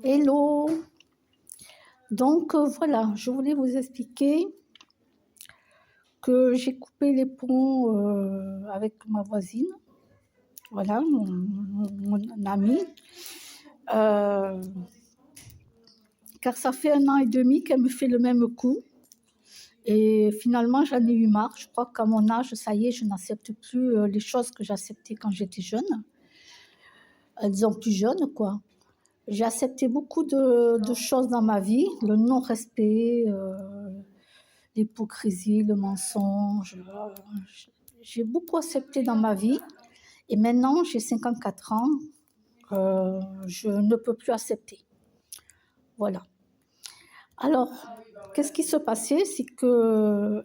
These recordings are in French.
Hello. Donc voilà, je voulais vous expliquer que j'ai coupé les ponts avec ma voisine, voilà, mon amie, euh, car ça fait 1 an et demi qu'elle me fait le même coup. Et finalement, j'en ai eu marre. Je crois qu'à mon âge, ça y est, je n'accepte plus les choses que j'acceptais quand j'étais jeune. Disons plus jeune, quoi. J'ai accepté beaucoup de choses dans ma vie, le non-respect, l'hypocrisie, le mensonge. J'ai beaucoup accepté dans ma vie. Et maintenant, j'ai 54 ans, je ne peux plus accepter. Voilà. Alors, qu'est-ce qui se passait? C'est que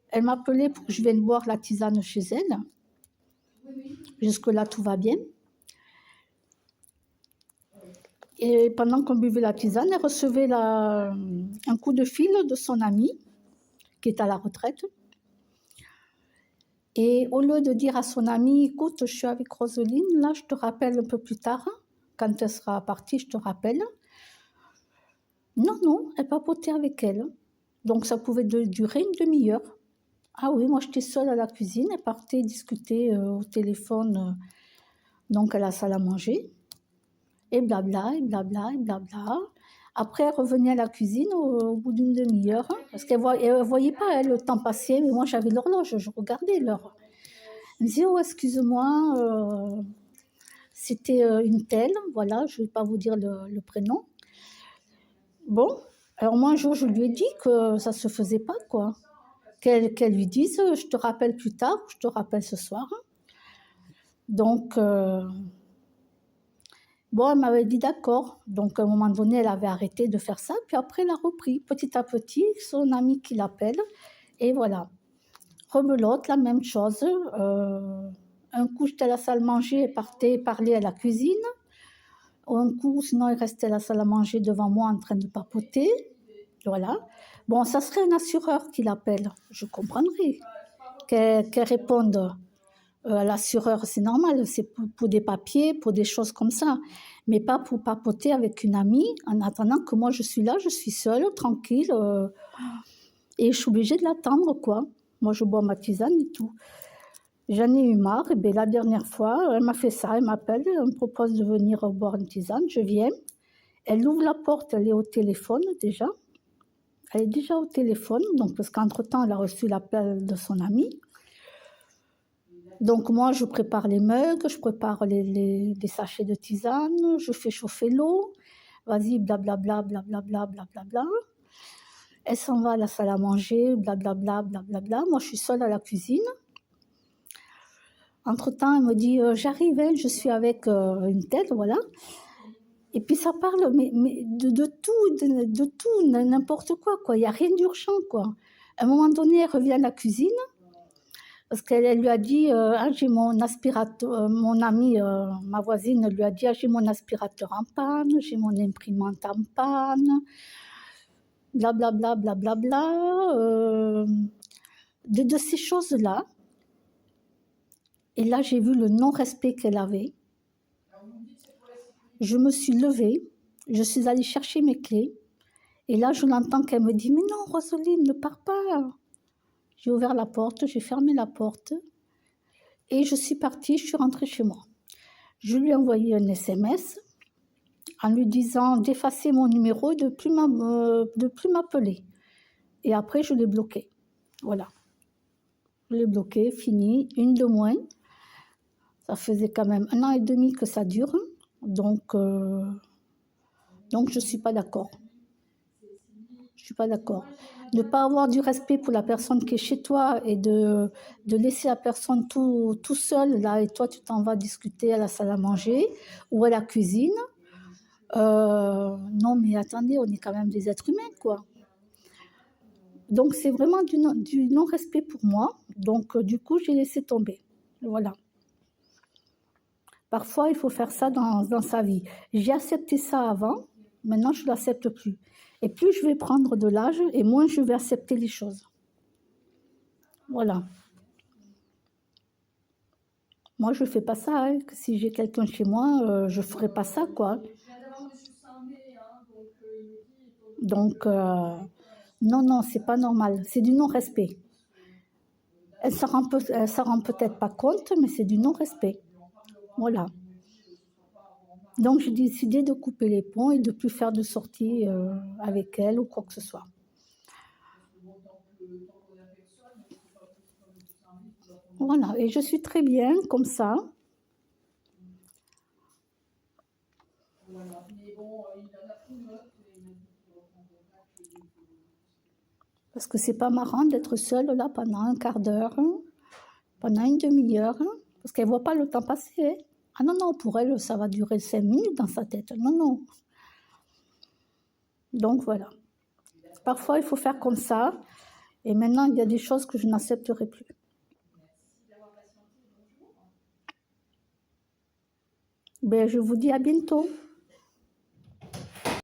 elle m'appelait pour que je vienne boire la tisane chez elle. Jusque-là, tout va bien. Et pendant qu'on buvait la tisane, elle recevait un coup de fil de son ami, qui est à la retraite. Et au lieu de dire à son ami, écoute, je suis avec Roseline, là, je te rappelle un peu plus tard, quand elle sera partie, je te rappelle. Non, elle papotait avec elle. Donc ça pouvait durer une demi-heure. Ah oui, moi j'étais seule à la cuisine, elle partait discuter au téléphone, donc à la salle à manger. Et blabla, et blabla, et blabla. Après, elle revenait à la cuisine au bout d'une demi-heure, parce qu'elle ne voyait pas le temps passer, mais moi j'avais l'horloge, je regardais l'heure. Elle me disait, oh, excuse-moi, c'était une telle, voilà, je ne vais pas vous dire le prénom. Bon, alors moi un jour je lui ai dit que ça ne se faisait pas, quoi. Qu'elle lui dise, je te rappelle plus tard, je te rappelle ce soir. Donc, bon, elle m'avait dit d'accord. Donc, à un moment donné, elle avait arrêté de faire ça. Puis après, elle a repris petit à petit, son ami qui l'appelle. Et voilà. Rebelote, la même chose. Un coup, j'étais à la salle manger, elle partait parler à la cuisine. Un coup, sinon, elle restait à la salle à manger devant moi en train de papoter. Voilà. Bon, ça serait un assureur qui l'appelle. Je comprendrais qu'elle réponde à l'assureur, c'est normal, c'est pour des papiers, pour des choses comme ça, mais pas pour papoter avec une amie en attendant que moi je suis là, je suis seule, tranquille, et je suis obligée de l'attendre, quoi. Moi je bois ma tisane et tout. J'en ai eu marre, et bien la dernière fois, elle m'a fait ça, elle m'appelle, elle me propose de venir boire une tisane, je viens, elle ouvre la porte, elle est au téléphone déjà, elle est déjà au téléphone, donc parce qu'entre-temps elle a reçu l'appel de son ami. Donc moi, je prépare les mugs, je prépare les sachets de tisane, je fais chauffer l'eau, vas-y, blablabla, blablabla, blablabla. Elle s'en va à la salle à manger, blablabla, blablabla. Moi, je suis seule à la cuisine. Entre-temps, elle me dit, j'arrive, hein, je suis avec une tête, voilà. Et puis ça parle mais de tout, n'importe quoi, quoi. Il n'y a rien d'urgent, quoi. À un moment donné, elle revient à la cuisine. Parce qu'elle lui a dit, ah, j'ai mon aspirateur, mon amie, ma voisine lui a dit, ah, j'ai mon aspirateur en panne, j'ai mon imprimante en panne, blablabla, blablabla, de ces choses-là. Et là, j'ai vu le non-respect qu'elle avait. Je me suis levée, je suis allée chercher mes clés, et là, je l'entends qu'elle me dit, mais non, Roseline, ne pars pas. J'ai ouvert la porte, j'ai fermé la porte, et je suis partie, je suis rentrée chez moi. Je lui ai envoyé un SMS en lui disant d'effacer mon numéro et de plus m'appeler. Et après, je l'ai bloqué. Voilà. Je l'ai bloqué, fini, une de moins. Ça faisait quand même 1 an et demi que ça dure. Donc je ne suis pas d'accord. Je ne suis pas d'accord. Ne pas avoir du respect pour la personne qui est chez toi et de laisser la personne tout seule, là, et toi, tu t'en vas discuter à la salle à manger ou à la cuisine. Non, mais attendez, on est quand même des êtres humains, quoi. Donc, c'est vraiment du non-respect pour moi. Donc, du coup, j'ai laissé tomber. Voilà. Parfois, il faut faire ça dans sa vie. J'ai accepté ça avant, maintenant, je ne l'accepte plus. Et plus je vais prendre de l'âge, et moins je vais accepter les choses. Voilà. Moi, je ne fais pas ça. Hein. Si j'ai quelqu'un chez moi, je ne ferai pas ça, quoi. Donc, non, non, c'est pas normal. C'est du non-respect. Elle s'en rend peut-être pas compte, mais c'est du non-respect. Voilà. Donc, j'ai décidé de couper les ponts et de plus faire de sorties avec elle ou quoi que ce soit. Voilà, et je suis très bien comme ça. Parce que c'est pas marrant d'être seule là pendant un quart d'heure, pendant une demi-heure, parce qu'elle voit pas le temps passer. Ah non, non, pour elle, ça va durer 5 minutes dans sa tête. Non, non. Donc voilà. Parfois, il faut faire comme ça. Et maintenant, il y a des choses que je n'accepterai plus. Ben, je vous dis à bientôt.